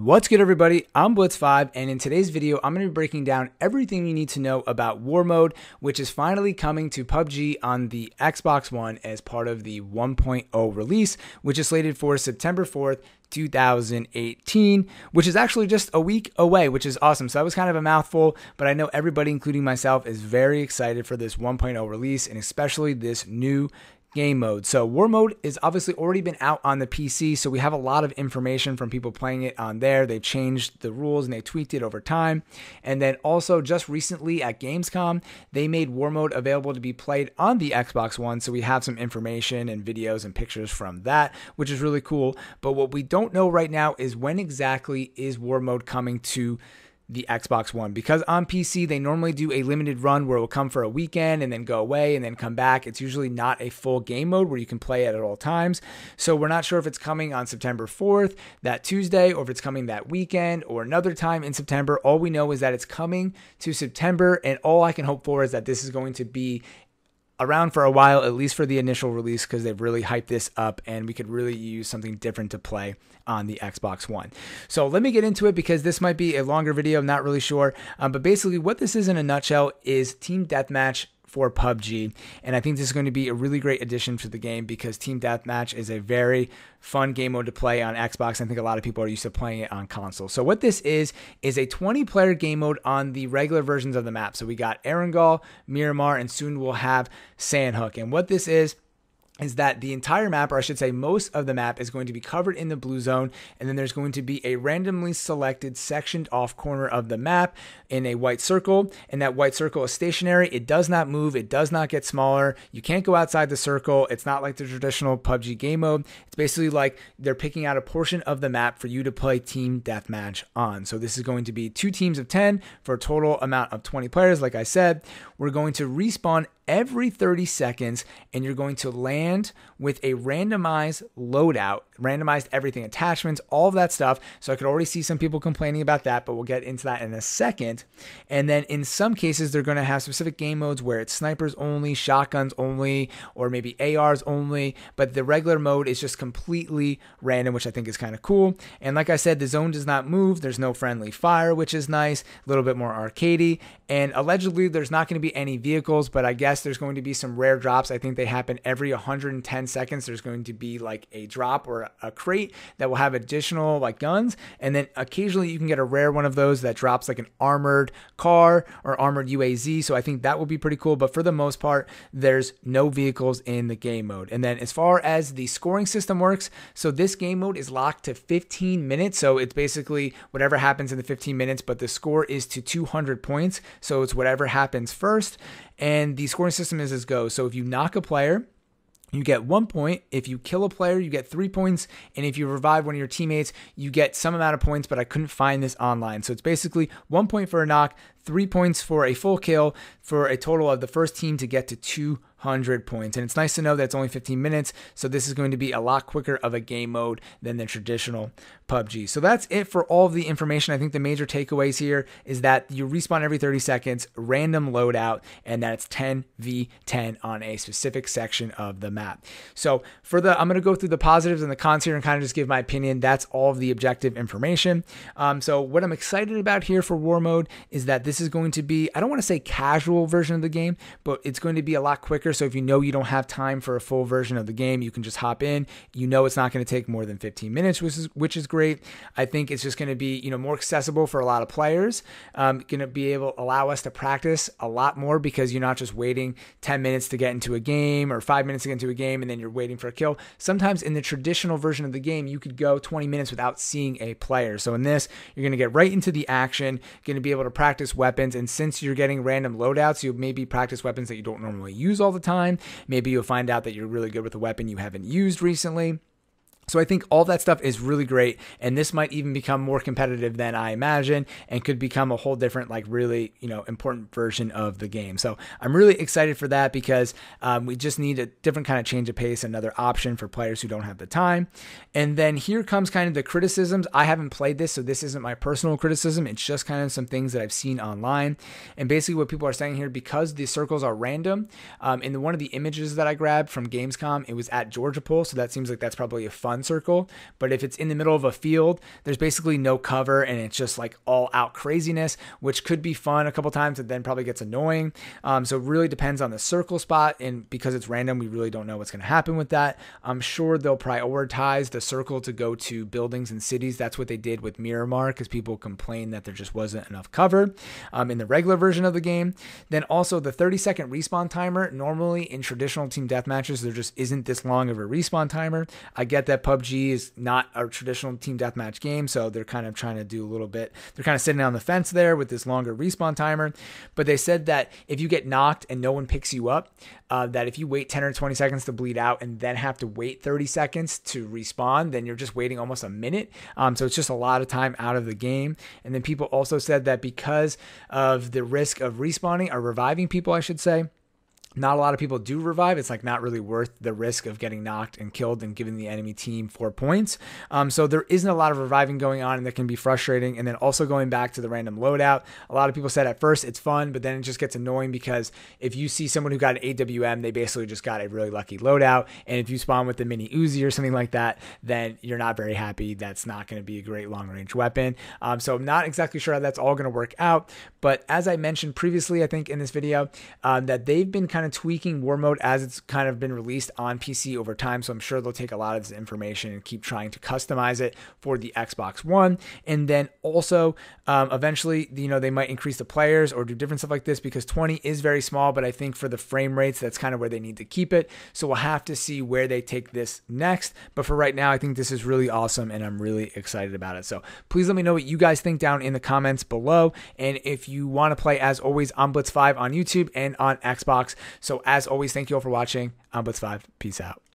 What's good, everybody? I'm Blitz5, and in today's video, I'm going to be breaking down everything you need to know about War Mode, which is finally coming to PUBG on the Xbox One as part of the 1.0 release, which is slated for September 4th, 2018, which is actually just a week away, which is awesome. So that was kind of a mouthful, but I know everybody, including myself, is very excited for this 1.0 release, and especially this new game mode. So War Mode is obviously already been out on the PC, so we have a lot of information from people playing it on there. They've changed the rules and they tweaked it over time. And then also just recently at Gamescom, they made War Mode available to be played on the Xbox One, so we have some information and videos and pictures from that, which is really cool. But what we don't know right now is when exactly is War Mode coming to the Xbox One, because on PC they normally do a limited run where it will come for a weekend and then go away and then come back. It's usually not a full game mode where you can play it at all times. So we're not sure if it's coming on September 4th, that Tuesday, or if it's coming that weekend or another time in September. All we know is that it's coming to September, and all I can hope for is that this is going to be around for a while, at least for the initial release, because they've really hyped this up and we could really use something different to play on the Xbox One. So let me get into it because this might be a longer video. I'm not really sure. But basically what this is in a nutshell is Team Deathmatch for PUBG, and I think this is going to be a really great addition to the game because Team Deathmatch is a very fun game mode to play on Xbox. I think a lot of people are used to playing it on console. So what this is a 20-player game mode on the regular versions of the map. So we got Erangel, Miramar, and soon we'll have Sandhook. And what this is that the entire map, or I should say most of the map, is going to be covered in the blue zone, and then there's going to be a randomly selected sectioned off corner of the map in a white circle, and that white circle is stationary. It does not move. It does not get smaller. You can't go outside the circle. It's not like the traditional PUBG game mode. It's basically like they're picking out a portion of the map for you to play Team Deathmatch on. So this is going to be 2 teams of 10 for a total amount of 20 players. Like I said, we're going to respawn every 30 seconds, and you're going to land with a randomized loadout, randomized everything, attachments, all of that stuff. So I could already see some people complaining about that, but we'll get into that in a second. And then in some cases, they're going to have specific game modes where it's snipers only, shotguns only, or maybe ARs only, but the regular mode is just completely random, which I think is kind of cool. And like I said, the zone does not move. There's no friendly fire, which is nice, a little bit more arcadey. And allegedly, there's not going to be any vehicles, but I guess there's going to be some rare drops. I think they happen every 110 seconds. There's going to be like a drop or a crate that will have additional like guns, and then occasionally you can get a rare one of those that drops like an armored car or armored UAZ. So I think that will be pretty cool, but for the most part, there's no vehicles in the game mode. And then as far as the scoring system works, so this game mode is locked to 15 minutes. So it's basically whatever happens in the 15 minutes, but the score is to 200 points. So it's whatever happens first. And the scoring system is as goes. So if you knock a player, you get 1 point. If you kill a player, you get 3 points. And if you revive one of your teammates, you get some amount of points, but I couldn't find this online. So it's basically 1 point for a knock, 3 points for a full kill, for a total of the first team to get to 200 points. And it's nice to know that it's only 15 minutes. So this is going to be a lot quicker of a game mode than the traditional PUBG. So that's it for all of the information. I think the major takeaways here is that you respawn every 30 seconds, random loadout, and that it's 10v10 on a specific section of the map. So I'm going to go through the positives and the cons here and kind of just give my opinion. That's all of the objective information. So what I'm excited about here for War Mode is that this is going to be, I don't want to say casual version of the game, but it's going to be a lot quicker. So if you know you don't have time for a full version of the game, you can just hop in. You know it's not going to take more than 15 minutes, which is great. I think it's just going to be, more accessible for a lot of players. Going to be able to allow us to practice a lot more because you're not just waiting 10 minutes to get into a game or 5 minutes to get into a game and then you're waiting for a kill. Sometimes in the traditional version of the game, you could go 20 minutes without seeing a player. So in this, you're going to get right into the action, going to be able to practice weapons. And since you're getting random loadouts, you'll maybe practice weapons that you don't normally use all the time. Maybe you'll find out that you're really good with a weapon you haven't used recently. So I think all that stuff is really great, and this might even become more competitive than I imagine and could become a whole different, like really, important version of the game. So I'm really excited for that because we just need a different kind of change of pace, another option for players who don't have the time. And then here comes kind of the criticisms. I haven't played this, so this isn't my personal criticism. It's just kind of some things that I've seen online. And basically what people are saying here, because the circles are random, in one of the images that I grabbed from Gamescom, it was at Georgia Pool, so that seems like that's probably a fun run circle. But if it's in the middle of a field, there's basically no cover and it's just like all out craziness, which could be fun a couple times and then probably gets annoying. So it really depends on the circle spot, and because it's random, we really don't know what's going to happen with that. I'm sure they'll prioritize the circle to go to buildings and cities. That's what they did with Miramar, because people complained that there just wasn't enough cover in the regular version of the game. Then also the 30-second respawn timer. Normally in traditional team deathmatches, there just isn't this long of a respawn timer. I get that PUBG is not a traditional team deathmatch game, so they're kind of trying to do a little bit. They're kind of sitting on the fence there with this longer respawn timer. But they said that if you get knocked and no one picks you up, that if you wait 10 or 20 seconds to bleed out and then have to wait 30 seconds to respawn, then you're just waiting almost a minute. So it's just a lot of time out of the game. And then people also said that because of the risk of respawning or reviving people, I should say, not a lot of people do revive. It's like not really worth the risk of getting knocked and killed and giving the enemy team 4 points. So there isn't a lot of reviving going on, and that can be frustrating. And then also going back to the random loadout, a lot of people said at first it's fun, but then it just gets annoying because if you see someone who got an AWM, they basically just got a really lucky loadout. And if you spawn with the mini Uzi or something like that, then you're not very happy. That's not going to be a great long range weapon. So I'm not exactly sure how that's all going to work out. But as I mentioned previously, I think in this video, that they've been kind of tweaking WARMODE as it's kind of been released on PC over time. So I'm sure they'll take a lot of this information and keep trying to customize it for the Xbox One. And then also eventually, they might increase the players or do different stuff like this, because 20 is very small, but I think for the frame rates, that's kind of where they need to keep it. So we'll have to see where they take this next. But for right now, I think this is really awesome and I'm really excited about it. So please let me know what you guys think down in the comments below. And if you want to play, as always, I'm Blitz5 on YouTube and on Xbox. So as always, thank you all for watching. I'm Blitz5. Peace out.